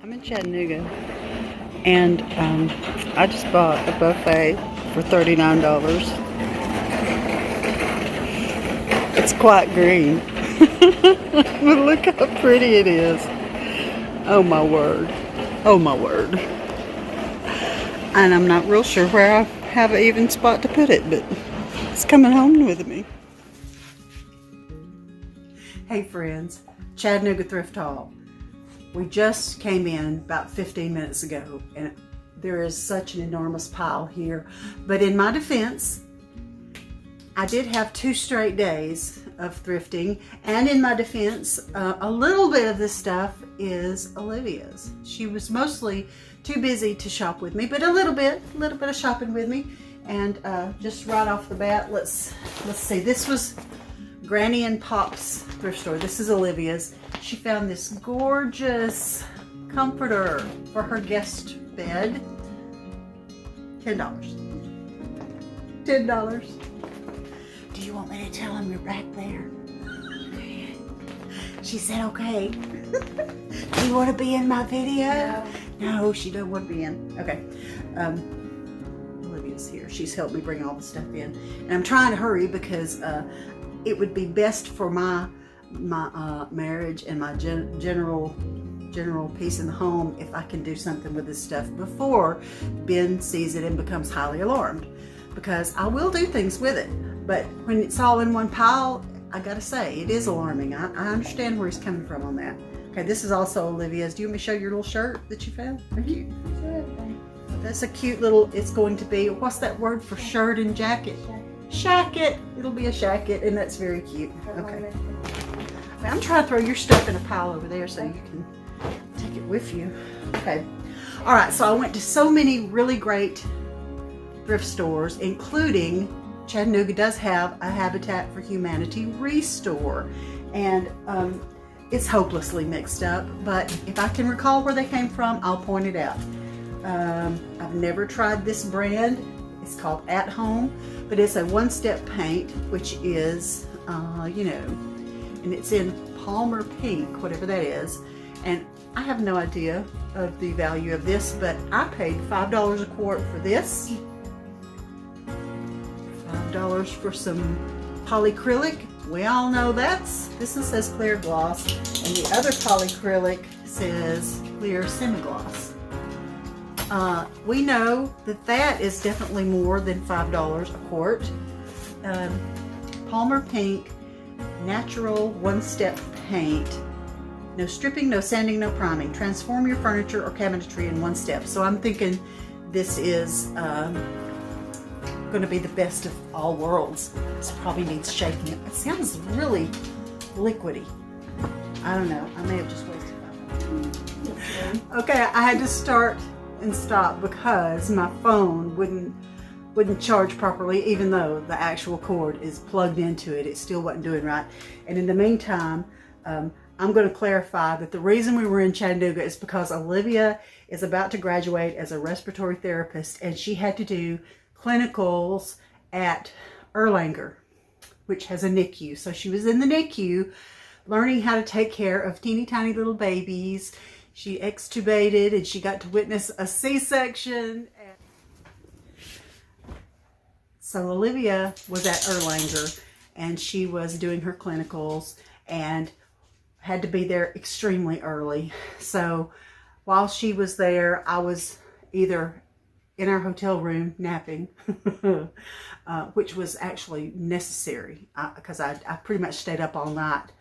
I'm in Chattanooga, and I just bought a buffet for $39. It's quite green, but look how pretty it is. Oh my word. Oh my word. And I'm not real sure where I have an even spot to put it, but it's coming home with me. Hey friends, Chattanooga Thrift Haul. We just came in about 15 minutes ago, and there is such an enormous pile here. But in my defense, I did have 2 straight days of thrifting, and in my defense, a little bit of this stuff is Olivia's. She was mostly too busy to shop with me, but a little bit of shopping with me. And just right off the bat, let's see. This was Granny and Pop's thrift store. This is Olivia's. She found this gorgeous comforter for her guest bed. $10. $10. Do you want me to tell him you're back there? She said, okay. Do you want to be in my video? No, she don't want to be in. Okay. Olivia's here. She's helped me bring all the stuff in. And I'm trying to hurry because it would be best for my marriage and my general peace in the home if I can do something with this stuff before Ben sees it and becomes highly alarmed, because I will do things with it, but when it's all in one pile, I gotta say it is alarming. I understand where he's coming from on that. Okay, this is also Olivia's. Do you want me to show your little shirt that you found? Thank you. That's a cute little, it's going to be, what's that word for shirt and jacket? Shacket. It'll be a shacket, and that's very cute. Okay. I'm trying to throw your stuff in a pile over there so you can take it with you. Okay. All right, so I went to so many really great thrift stores, including Chattanooga does have a Habitat for Humanity restore, and it's hopelessly mixed up, but if I can recall where they came from, I'll point it out. I've never tried this brand. It's called At Home, but it's a one-step paint, which is, you know, and it's in Palmer Pink, whatever that is. And I have no idea of the value of this, but I paid $5 a quart for this. $5 for some polyacrylic. We all know this one says clear gloss, and the other polyacrylic says clear semi-gloss. We know that is definitely more than $5 a quart. Palmer Pink Natural One-Step Paint. No stripping, no sanding, no priming. Transform your furniture or cabinetry in one step. So I'm thinking this is going to be the best of all worlds. This probably needs shaking. It sounds really liquidy. I don't know. I may have just wasted my time. Okay, I had to start and stop because my phone wouldn't charge properly, even though the actual cord is plugged into it. It still wasn't doing right. And in the meantime, I'm going to clarify that the reason we were in Chattanooga is because Olivia is about to graduate as a respiratory therapist, and she had to do clinicals at Erlanger, which has a NICU. So she was in the NICU learning how to take care of teeny tiny little babies. She extubated, and she got to witness a C-section. So Olivia was at Erlanger, and she was doing her clinicals and had to be there extremely early. So while she was there, I was either in our hotel room napping, which was actually necessary because I pretty much stayed up all night.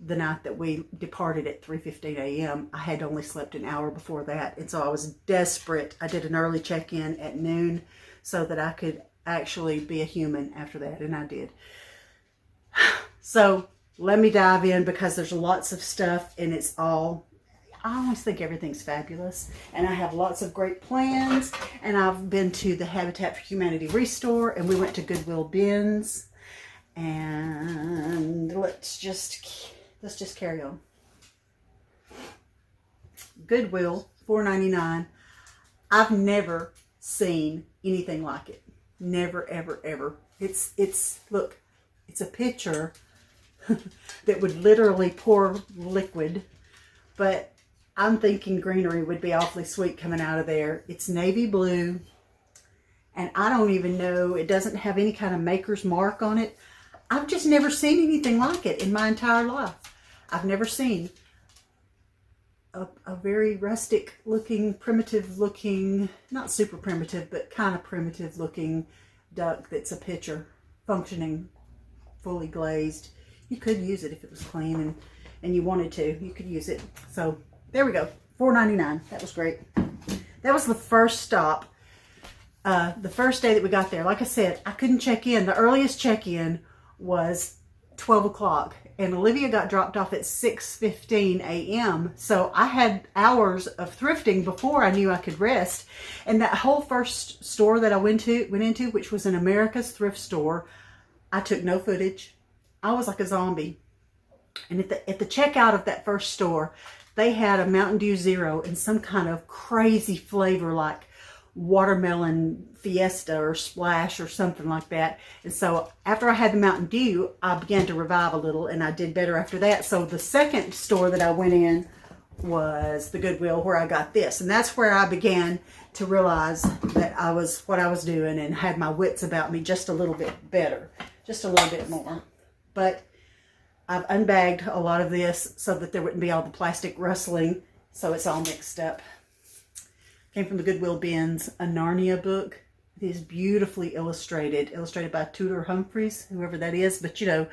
The night that we departed at 3:15 a.m. I had only slept an hour before that, and so I was desperate. I did an early check-in at noon so that I could actually be a human after that, and I did. So let me dive in because there's lots of stuff, and it's all, I always think everything's fabulous, and I have lots of great plans. And I've been to the Habitat for Humanity restore, and we went to Goodwill bins, and let's just carry on. Goodwill, $4.99. I've never seen anything like it. Never, ever, ever. Look, it's a pitcher that would literally pour liquid, but I'm thinking greenery would be awfully sweet coming out of there. It's navy blue. And I don't even know, it doesn't have any kind of maker's mark on it. I've just never seen anything like it in my entire life. I've never seen a very rustic looking, primitive looking, not super primitive, but kind of primitive looking duck that's a pitcher, functioning, fully glazed. You could use it if it was clean and you wanted to. You could use it. So there we go, $4.99. That was great. That was the first stop. The first day that we got there. Like I said, I couldn't check in. The earliest check-in was 12 o'clock. And Olivia got dropped off at 6:15 a.m. So I had hours of thrifting before I knew I could rest. And that whole first store that I went into, which was an America's thrift store, I took no footage. I was like a zombie. And at the checkout of that first store, they had a Mountain Dew Zero in some kind of crazy flavor like watermelon fiesta or splash or something like that. And so after I had the Mountain Dew, I began to revive a little, and I did better after that. So the second store that I went in was the Goodwill, where I got this, and that's where I began to realize that I was what I was doing and had my wits about me just a little bit better, just a little bit more. But I've unbagged a lot of this so that there wouldn't be all the plastic rustling, so it's all mixed up. Came from the Goodwill bins, a Narnia book. It is beautifully illustrated by Tudor Humphreys, whoever that is. But you know,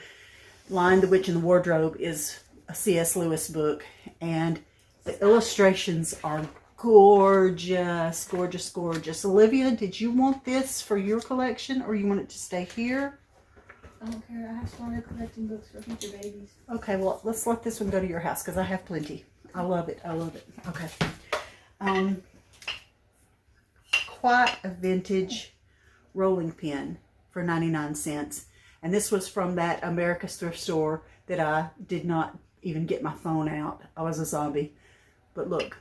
Lion, the Witch, and the Wardrobe is a C.S. Lewis book. And the illustrations are gorgeous, gorgeous, gorgeous. Olivia, did you want this for your collection, or you want it to stay here? I don't care. I have started collecting books for future babies. Okay, well, let's let this one go to your house because I have plenty. I love it. I love it. Okay. Quite a vintage rolling pin for 99 cents. And this was from that America's thrift store that I did not even get my phone out. I was a zombie. But look,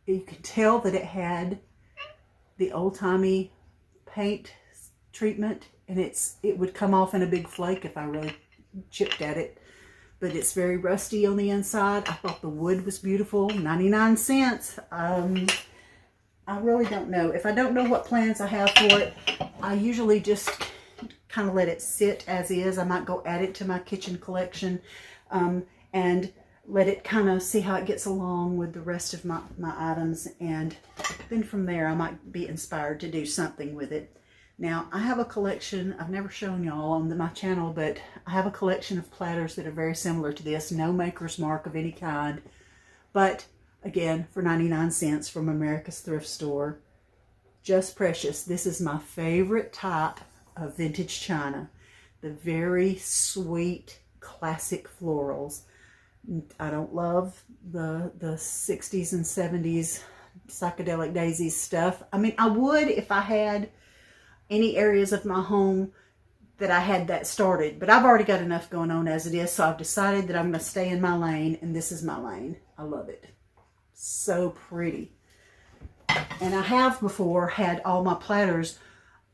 you can tell that it had the old-timey paint treatment, and it would come off in a big flake if I really chipped at it. But it's very rusty on the inside. I thought the wood was beautiful. 99 cents. I really don't know. If I don't know what plans I have for it, I usually just kind of let it sit as is. I might go add it to my kitchen collection and let it kind of see how it gets along with the rest of my items. And then from there, I might be inspired to do something with it. Now, I have a collection. I've never shown y'all on my channel, but I have a collection of platters that are very similar to this. No maker's mark of any kind. But again, for 99 cents from America's thrift store. Just precious. This is my favorite type of vintage china. The very sweet, classic florals. I don't love the 60s and 70s psychedelic daisies stuff. I mean, I would if I had any areas of my home that I had that started. But I've already got enough going on as it is, so I've decided that I'm going to stay in my lane, and this is my lane. I love it. So pretty. And I have before had all my platters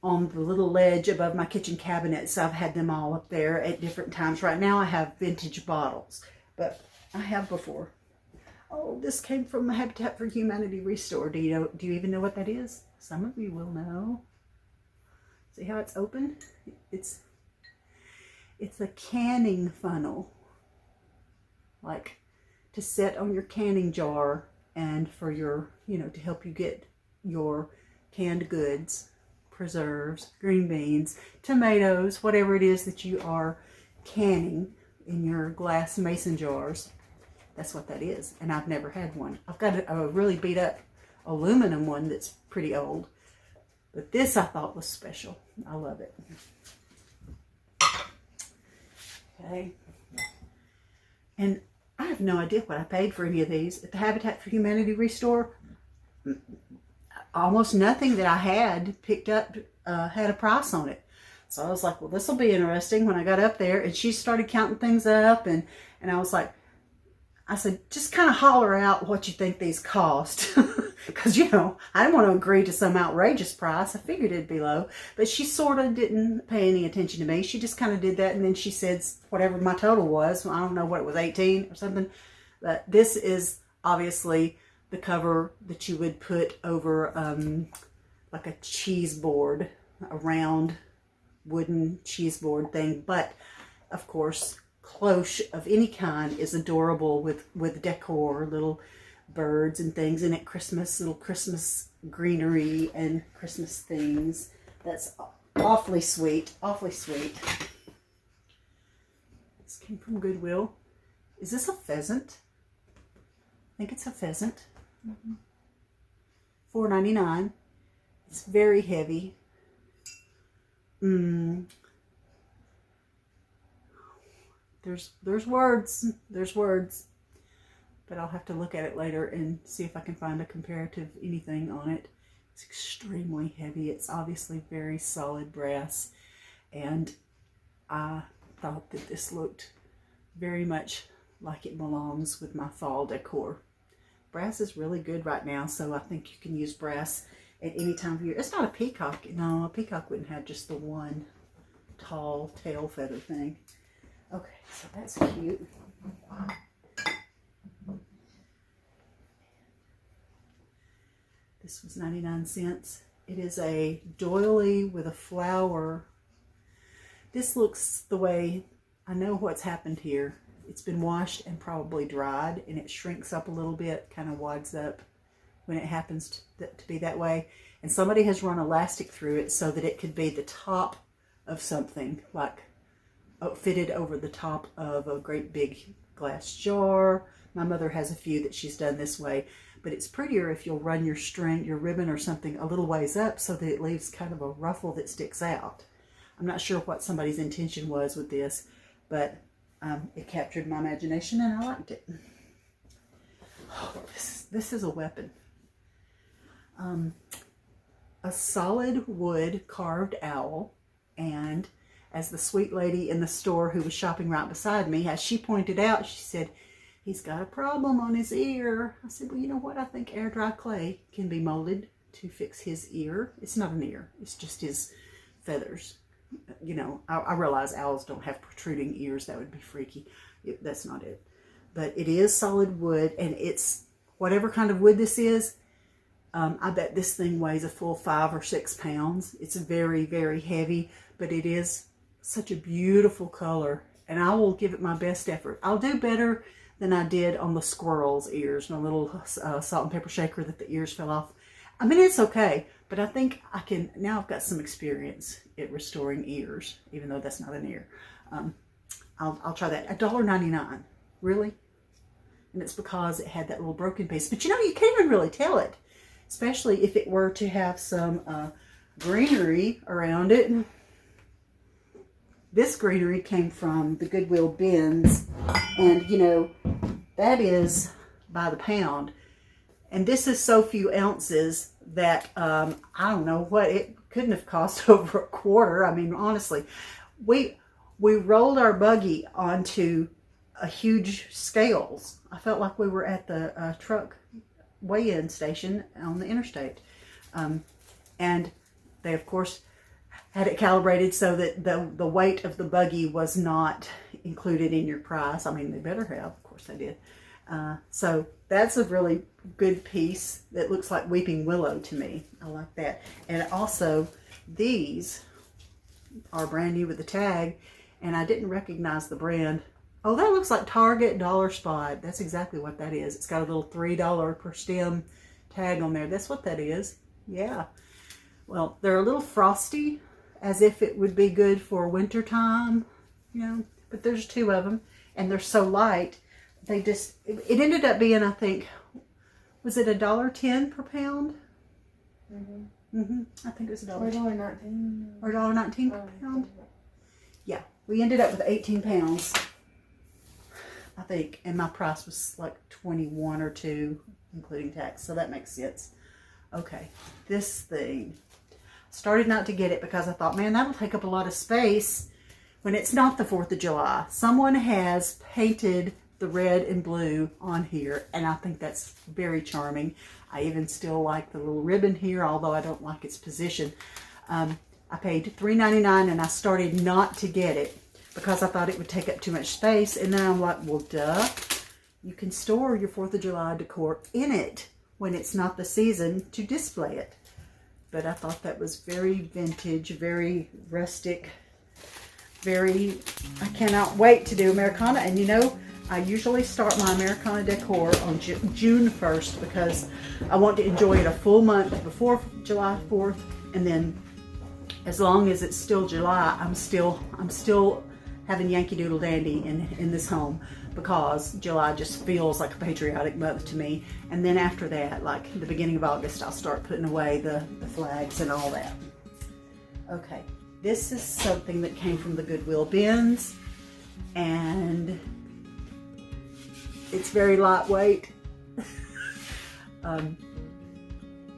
on the little ledge above my kitchen cabinet, so I've had them all up there at different times. Right now I have vintage bottles, but I have before. Oh, this came from the Habitat for Humanity Restore. Do you even know what that is? Some of you will know. See how it's open? It's a canning funnel, like to set on your canning jar and for your, to help you get your canned goods, preserves, green beans, tomatoes, whatever it is that you are canning in your glass mason jars. That's what that is. And I've never had one. I've got a really beat up aluminum one that's pretty old. But this I thought was special. I love it. Okay. And I have no idea what I paid for any of these. At the Habitat for Humanity Restore, almost nothing that I had picked up had a price on it. So I was like, well, this will be interesting. When I got up there and she started counting things up, and I was like, I said, just kind of holler out what you think these cost. Because, I didn't want to agree to some outrageous price. I figured it'd be low. But she sort of didn't pay any attention to me. She just kind of did that. And then she said whatever my total was. I don't know what it was, 18 or something. But this is obviously the cover that you would put over like a cheese board, a round wooden cheese board thing. But of course, cloche of any kind is adorable with decor, little birds and things in it, little Christmas greenery and Christmas things. That's awfully sweet, awfully sweet. This came from Goodwill. Is this a pheasant? I think it's a pheasant. Mm-hmm. $4.99. It's very heavy. There's words. There's words. But I'll have to look at it later and see if I can find a comparative anything on it. It's extremely heavy. It's obviously very solid brass. And I thought that this looked very much like it belongs with my fall decor. Brass is really good right now, so I think you can use brass at any time of year. It's not a peacock. No, a peacock wouldn't have just the one tall tail feather thing. Okay, so that's cute. This was 99 cents. It is a doily with a flower. This looks the way, I know what's happened here. It's been washed and probably dried, and it shrinks up a little bit, kind of wads up when it happens to be that way. And somebody has run elastic through it so that it could be the top of something, like fitted over the top of a great big glass jar. My mother has a few that she's done this way, but it's prettier if you'll run your string, your ribbon or something a little ways up so that it leaves kind of a ruffle that sticks out. I'm not sure what somebody's intention was with this, but it captured my imagination and I liked it. Oh, this is a weapon. A solid wood carved owl, and as the sweet lady in the store who was shopping right beside me, as she pointed out, she said, he's got a problem on his ear. I said, well, you know what? I think air dry clay can be molded to fix his ear. It's not an ear. It's just his feathers. You know, I realize owls don't have protruding ears. That would be freaky. That's not it. But it is solid wood, and it's whatever kind of wood this is. I bet this thing weighs a full 5 or 6 pounds. It's very, very heavy, but it is such a beautiful color, and I will give it my best effort. I'll do better than I did on the squirrel's ears, my little salt and pepper shaker that the ears fell off. I mean, it's okay, but I think I can, now I've got some experience at restoring ears, even though that's not an ear. I'll try that. $1.99, really? And it's because it had that little broken piece. But you know, you can't even really tell it, especially if it were to have some greenery around it. This greenery came from the Goodwill bins, and you know, that is by the pound. And this is so few ounces that I don't know what, it couldn't have cost over a quarter. I mean, honestly, we rolled our buggy onto a huge scales. I felt like we were at the truck weigh-in station on the interstate. And they, of course, had it calibrated so that the weight of the buggy was not included in your price. I mean, they better have. Of course they did. So that's a really good piece that looks like Weeping Willow to me. I like that. And also, these are brand new with the tag, and I didn't recognize the brand. Oh, that looks like Target Dollar Spot. That's exactly what that is. It's got a little $3 per stem tag on there. That's what that is. Yeah. Well, they're a little frosty, as if it would be good for winter time, you know, but there's 2 of them, and they're so light. They just, it ended up being, I think, was it $1.10 per pound? I think it was $1. Or $1.19. Or $1.19 per pound? Yeah, we ended up with 18 pounds, I think, and my price was like 21 or 2, including tax, so that makes sense. Okay, this thing. Started not to get it because I thought, man, that'll take up a lot of space when it's not the 4th of July. Someone has painted the red and blue on here, and I think that's very charming. I even still like the little ribbon here, although I don't like its position. I paid $3.99, and I started not to get it because I thought it would take up too much space, and then I'm like, well, duh. you can store your 4th of July decor in it when it's not the season to display it. But I thought that was very vintage, very rustic, I cannot wait to do Americana. And you know, I usually start my Americana decor on June 1st because I want to enjoy it a full month before July 4th. And then as long as it's still July, I'm still having Yankee Doodle Dandy in this home, because July just feels like a patriotic month to me. And then after that, like the beginning of August, I'll start putting away the flags and all that. Okay, this is something that came from the Goodwill bins, and it's very lightweight.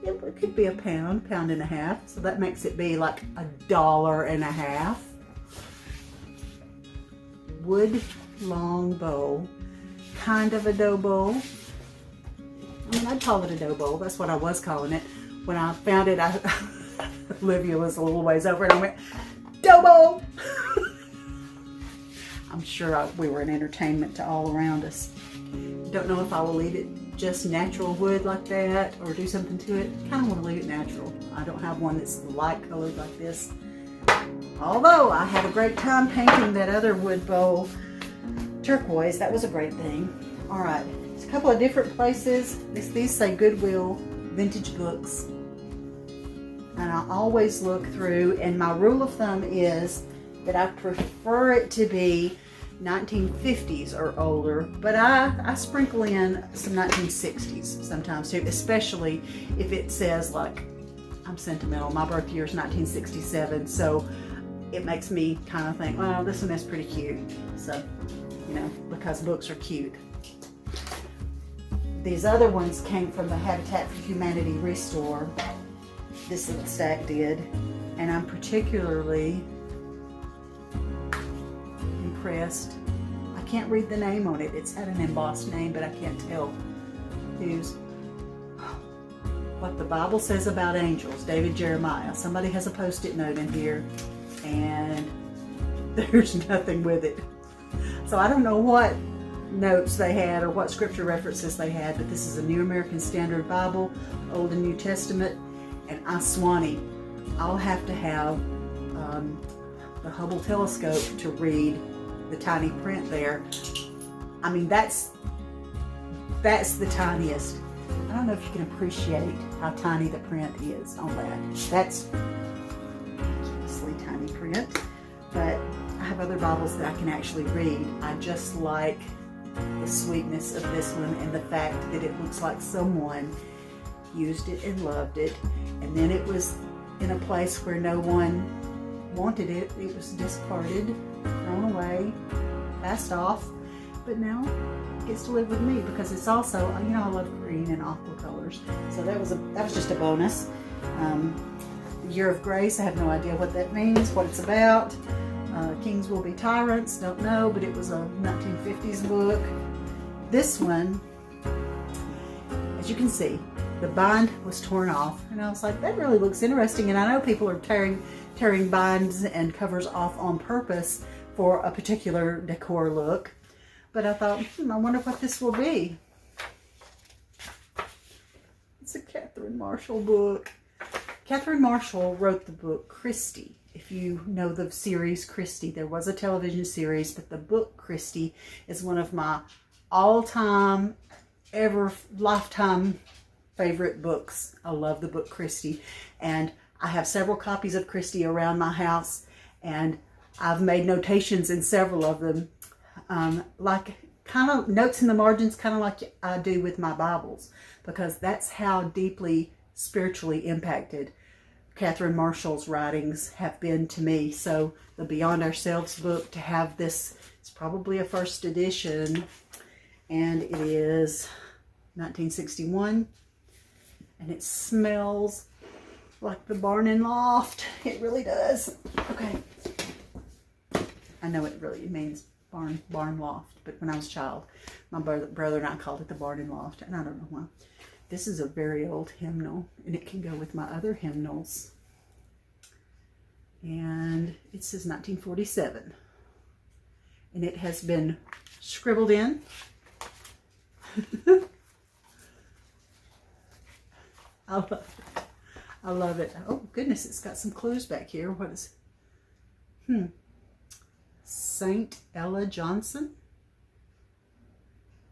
It could be a pound and a half, so that makes it be like $1.50. Wood long bowl, kind of a dough bowl. I mean, I'd call it a dough bowl. That's what I was calling it. When I found it, Olivia was a little ways over and I went, dough bowl! I'm sure we were an entertainment to all around us. Don't know if I will leave it just natural wood like that or do something to it. Kind of want to leave it natural. I don't have one that's light colored like this. Although I had a great time painting that other wood bowl turquoise. That was a great thing. All right, it's a couple of different places. These say Goodwill vintage books. And I always look through, and my rule of thumb is that I prefer it to be 1950s or older, but I sprinkle in some 1960s sometimes too, especially if it says, like, I'm sentimental, my birth year is 1967, so it makes me kind of think, well, this one is pretty cute. So, you know, because books are cute. These other ones came from the Habitat for Humanity Restore. This little stack did, and I'm particularly impressed. I can't read the name on it. It's had an embossed name, but I can't tell who's. What the Bible says about angels, David Jeremiah. Somebody has a post-it note in here, and there's nothing with it. So I don't know what notes they had or what scripture references they had, but this is a New American Standard Bible, Old and New Testament, and I swanny. I'll have to have the Hubble telescope to read the tiny print there. I mean, that's the tiniest. I don't know if you can appreciate how tiny the print is on that. That's ridiculously tiny print, but I have other Bibles that I can actually read. I just like the sweetness of this one and the fact that it looks like someone used it and loved it, and then it was in a place where no one wanted it. It was discarded, thrown away, passed off, but now it gets to live with me because it's also, you know, I love green and aqua colors, so that was just a bonus. Year of Grace, I have no idea what that means, what it's about. Kings Will Be Tyrants, don't know, but it was a 1950s book. This one, as you can see, the bind was torn off, and I was like, that really looks interesting. And I know people are tearing binds and covers off on purpose for a particular decor look, but I thought, I wonder what this will be. It's a Cathy Marshall book. Cathy Marshall wrote the book Christie. If you know the series Christie, there was a television series, but the book Christie is one of my all-time, lifetime favorite books. I love the book Christie, and I have several copies of Christie around my house, and I've made notations in several of them, like kind of notes in the margins, kind of like I do with my Bibles, because that's how deeply spiritually impacted Cathy Marshall's writings have been to me. So the Beyond Ourselves book, to have this, it's probably a first edition, and it is 1961, and it smells like the barn and loft. It really does. Okay, I know it really means barn loft, but when I was a child, my brother and I called it the barn and loft, and I don't know why. This is a very old hymnal, and it can go with my other hymnals. And it says 1947. And it has been scribbled in I love it. I love it. Oh goodness, it's got some clues back here. What is Saint Ella Johnson?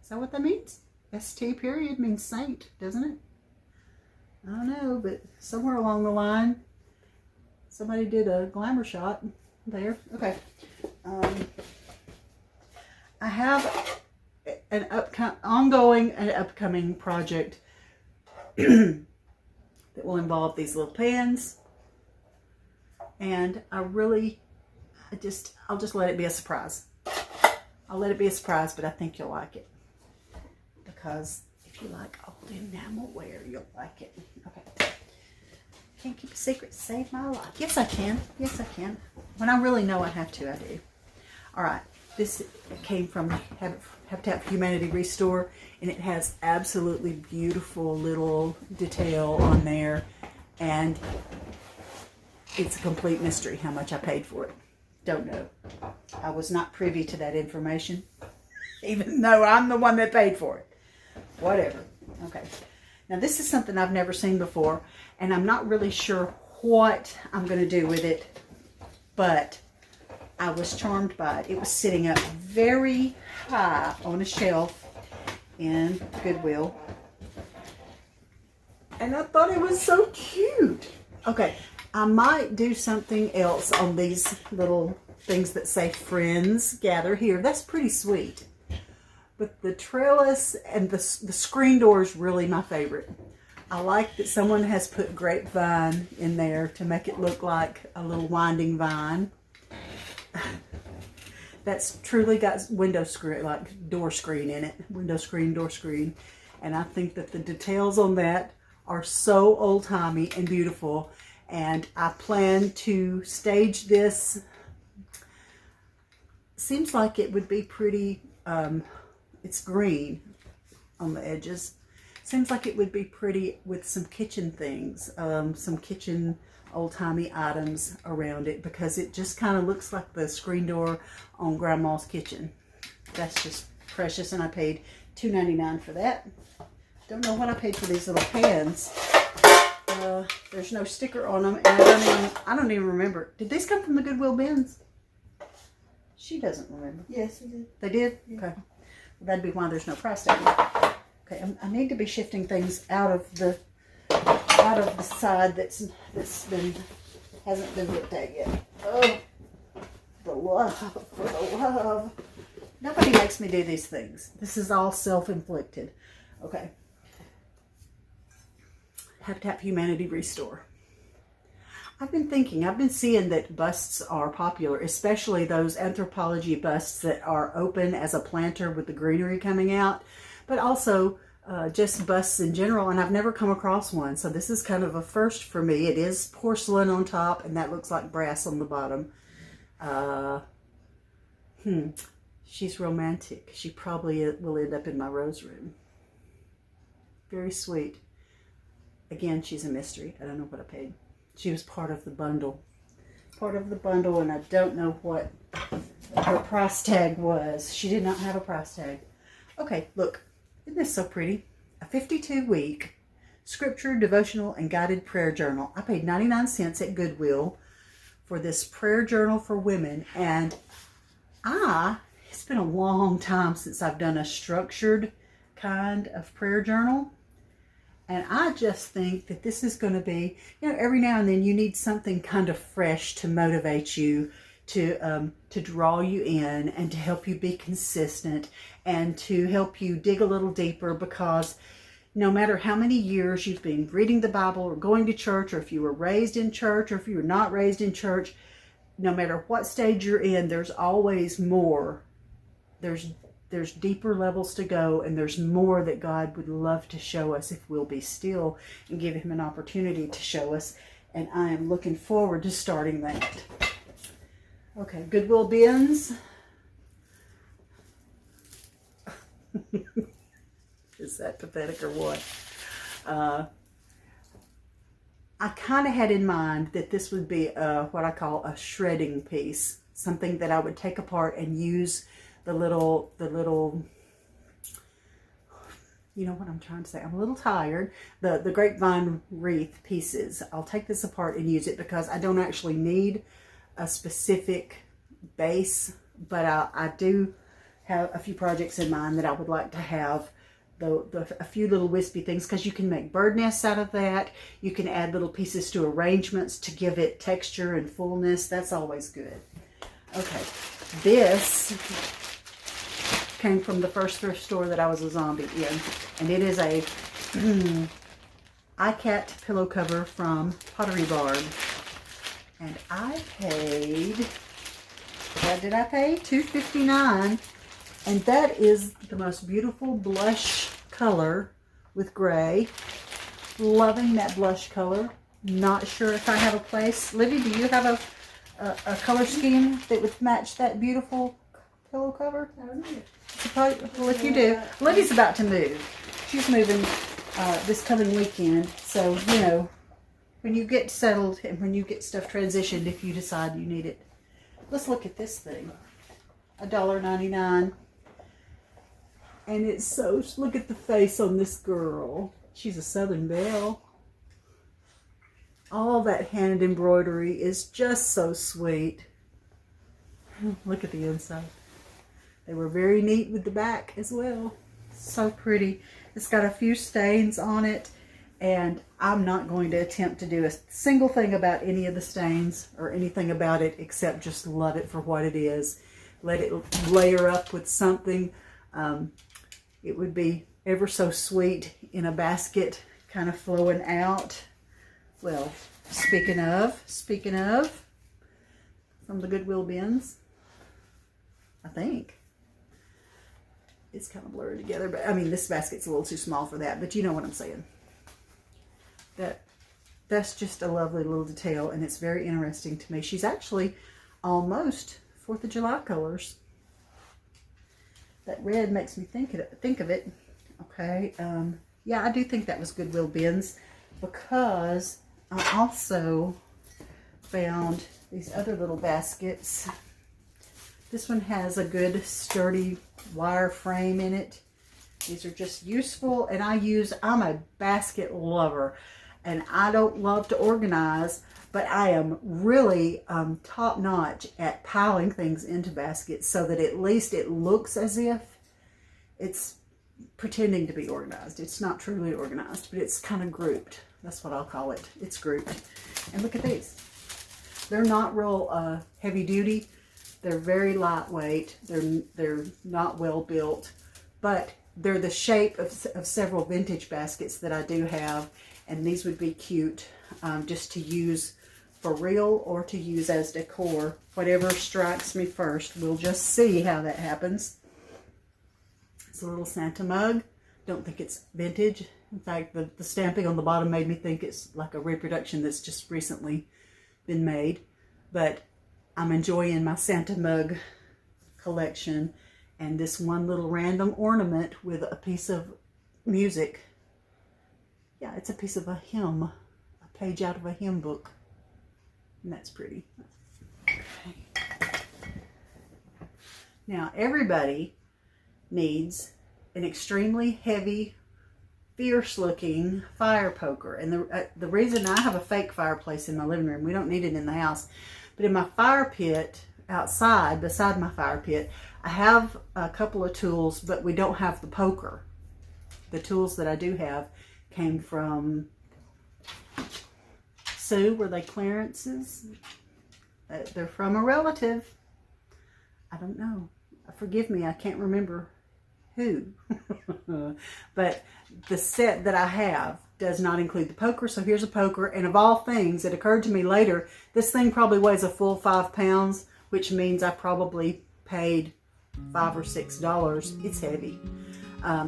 Is that what that means? ST period means saint, doesn't it? I don't know, but somewhere along the line, somebody did a glamour shot there. Okay. I have an upcoming project that will involve these little pans, and I'll just let it be a surprise. I'll let it be a surprise, but I think you'll like it, because if you like old enamelware, you'll like it. Okay. Can't keep a secret to save my life. Yes, I can. Yes, I can. When I really know I have to, I do. All right. This came from Habitat for Humanity Restore, and it has absolutely beautiful little detail on there, and it's a complete mystery how much I paid for it. Don't know. I was not privy to that information, even though I'm the one that paid for it. Whatever. Okay. Now this is something I've never seen before, and I'm not really sure what I'm going to do with it, but I was charmed by it. It was sitting up very high on a shelf in Goodwill, and I thought it was so cute. Okay, I might do something else on these little things that say friends gather here. That's pretty sweet. But the trellis and the screen door is really my favorite. I like that someone has put grapevine in there to make it look like a little winding vine. That's truly got window screen, like door screen in it. Window screen, door screen. And I think that the details on that are so old-timey and beautiful. And I plan to stage this. Seems like it would be pretty, it's green on the edges. Seems like it would be pretty with some kitchen things, some kitchen old-timey items around it, because it just kind of looks like the screen door on Grandma's kitchen. That's just precious, and I paid $2.99 for that. Don't know what I paid for these little pans. There's no sticker on them, and I don't even remember. Did these come from the Goodwill bins? She doesn't remember. Yes, we did. They did? Yeah. Okay. Well, that'd be why there's no price tag. Okay, I need to be shifting things out of the side that's hasn't been looked at yet. Oh, the love. Nobody makes me do these things. This is all self-inflicted. Okay. Habitat for Humanity Restore. I've been seeing that busts are popular, especially those anthropology busts that are open as a planter with the greenery coming out, but also just busts in general, and I've never come across one, so this is kind of a first for me. It is porcelain on top, and that looks like brass on the bottom. She's romantic. She probably will end up in my rose room. Very sweet. Again, she's a mystery. I don't know what I paid. She was part of the bundle. And I don't know what her price tag was. She did not have a price tag. Okay, look. Isn't this so pretty? A 52-week scripture, devotional, and guided prayer journal. I paid 99 cents at Goodwill for this prayer journal for women. And it's been a long time since I've done a structured kind of prayer journal. And I just think that this is going to be, every now and then you need something kind of fresh to motivate you, to draw you in, and to help you be consistent, and to help you dig a little deeper, because no matter how many years you've been reading the Bible or going to church, or if you were raised in church, or if you were not raised in church, no matter what stage you're in, there's always more. There's deeper levels to go, and there's more that God would love to show us if we'll be still and give him an opportunity to show us. And I am looking forward to starting that. Okay, Goodwill bins. Is that pathetic or what? I kind of had in mind that this would be what I call a shredding piece. Something that I would take apart and use the little you know what I'm trying to say? I'm a little tired. The grapevine wreath pieces, I'll take this apart and use it because I don't actually need a specific base, but I do have a few projects in mind that I would like to have a few little wispy things, because you can make bird nests out of that. You can add little pieces to arrangements to give it texture and fullness. That's always good. Okay, this came from the first thrift store that I was a zombie in, and it is a iCat pillow cover from Pottery Barn, and I paid, what did I pay? $2.59, and that is the most beautiful blush color with gray. Loving that blush color. Not sure if I have a place. Livy, do you have a color scheme that would match that beautiful pillow cover? I don't know. Well, if you do, Livy's about to move. She's moving this coming weekend. So, you know, when you get settled and when you get stuff transitioned, if you decide you need it. Let's look at this thing. $1.99. And it's so, look at the face on this girl. She's a Southern belle. All that hand embroidery is just so sweet. Look at the inside. They were very neat with the back as well. So pretty. It's got a few stains on it, and I'm not going to attempt to do a single thing about any of the stains or anything about it except just love it for what it is. Let it layer up with something. It would be ever so sweet in a basket, kind of flowing out. Well, speaking of, from the Goodwill bins, I think. It's kind of blurred together, but I mean, this basket's a little too small for that, but you know what I'm saying. That's just a lovely little detail, and it's very interesting to me. She's actually almost 4th of July colors. That red makes me think of it. Okay, yeah, I do think that was Goodwill bins, because I also found these other little baskets. This one has a good sturdy wire frame in it. These are just useful, and I'm a basket lover, and I don't love to organize, but I am really top notch at piling things into baskets so that at least it looks as if it's pretending to be organized. It's not truly organized, but it's kind of grouped. That's what I'll call it. It's grouped. And look at these. They're not real heavy duty. They're very lightweight. They're not well built, but they're the shape of several vintage baskets that I do have, and these would be cute just to use for real or to use as decor. Whatever strikes me first. We'll just see how that happens. It's a little Santa mug. Don't think it's vintage. In fact, the stamping on the bottom made me think it's like a reproduction that's just recently been made. But I'm enjoying my Santa mug collection, and this one little random ornament with a piece of music. Yeah, it's a piece of a hymn, a page out of a hymn book, and that's pretty. Okay. Now, everybody needs an extremely heavy, fierce-looking fire poker, and the reason I have a fake fireplace in my living room, we don't need it in the house. But in my fire pit outside, beside my fire pit, I have a couple of tools, but we don't have the poker. The tools that I do have came from Sue. Were they clearances? They're from a relative. I don't know. Forgive me, I can't remember who. But the set that I have does not include the poker, so here's a poker. And of all things, it occurred to me later, this thing probably weighs a full 5 pounds, which means I probably paid $5 or $6. It's heavy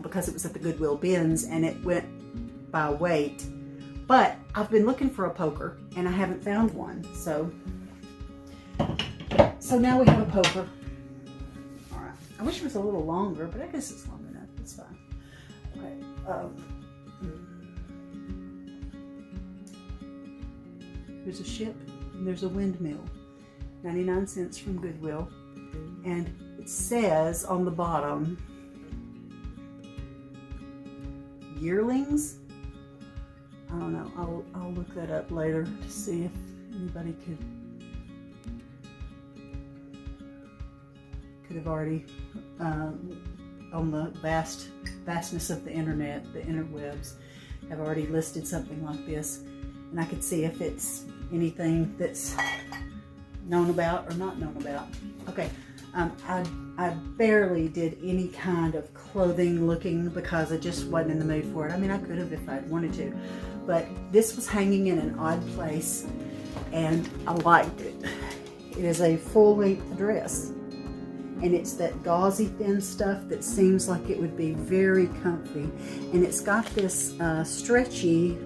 because it was at the Goodwill bins and it went by weight. But I've been looking for a poker and I haven't found one, so now we have a poker. All right, I wish it was a little longer, but I guess it's long enough. It's fine. Okay. There's a ship and there's a windmill. 99 cents from Goodwill. And it says on the bottom, yearlings. I don't know. I'll look that up later to see if anybody could have already on the vastness of the internet, the interwebs, have already listed something like this, and I could see if it's anything that's known about or not known about. Okay, I barely did any kind of clothing looking because I just wasn't in the mood for it. I mean, I could have if I'd wanted to, but this was hanging in an odd place and I liked it. It is a full-length dress, and it's that gauzy thin stuff that seems like it would be very comfy, and it's got this stretchy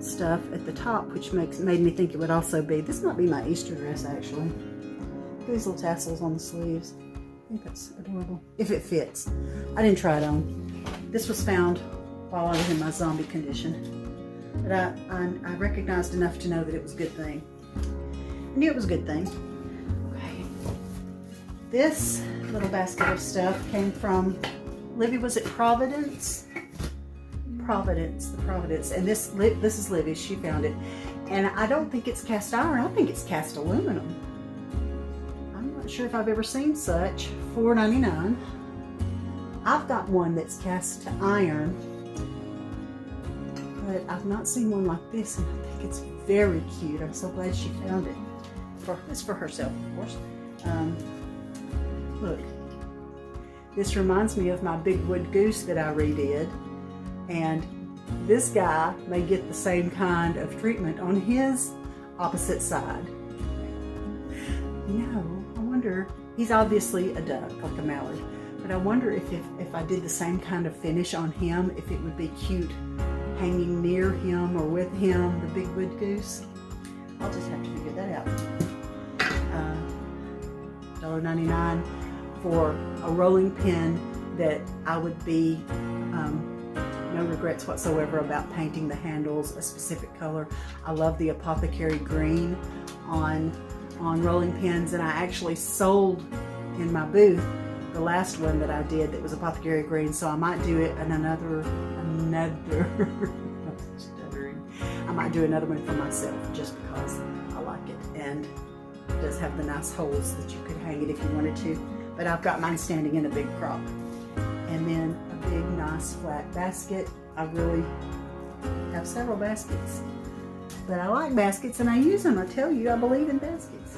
stuff at the top, which made me think it would also be, this might be my Easter dress actually. Look at these little tassels on the sleeves. I think that's adorable, if it fits. I didn't try it on. This was found while I was in my zombie condition, but I recognized enough to know that it was a good thing. I knew it was a good thing. Okay, this little basket of stuff came from, Libby, was it Providence? Providence, the Providence, and this is Libby. She found it, and I don't think it's cast iron. I think it's cast aluminum. I'm not sure if I've ever seen such. $4.99. I've got one that's cast iron, but I've not seen one like this, and I think it's very cute. I'm so glad she found it. It's for herself, of course. Look, this reminds me of my big wood goose that I redid. And this guy may get the same kind of treatment on his opposite side. No, I wonder, he's obviously a duck, like a mallard, but I wonder if I did the same kind of finish on him, if it would be cute hanging near him or with him, the big wood goose. I'll just have to figure that out. $1.99 for a rolling pin that I would be no regrets whatsoever about painting the handles a specific color. I love the apothecary green on rolling pins, and I actually sold in my booth the last one that I did that was apothecary green, so I might do it in another I might do another one for myself just because I like it, and it does have the nice holes that you could hang it if you wanted to, but I've got mine standing in a big crop. And then a big nice flat basket. I really have several baskets, but I like baskets and I use them. I tell you, I believe in baskets.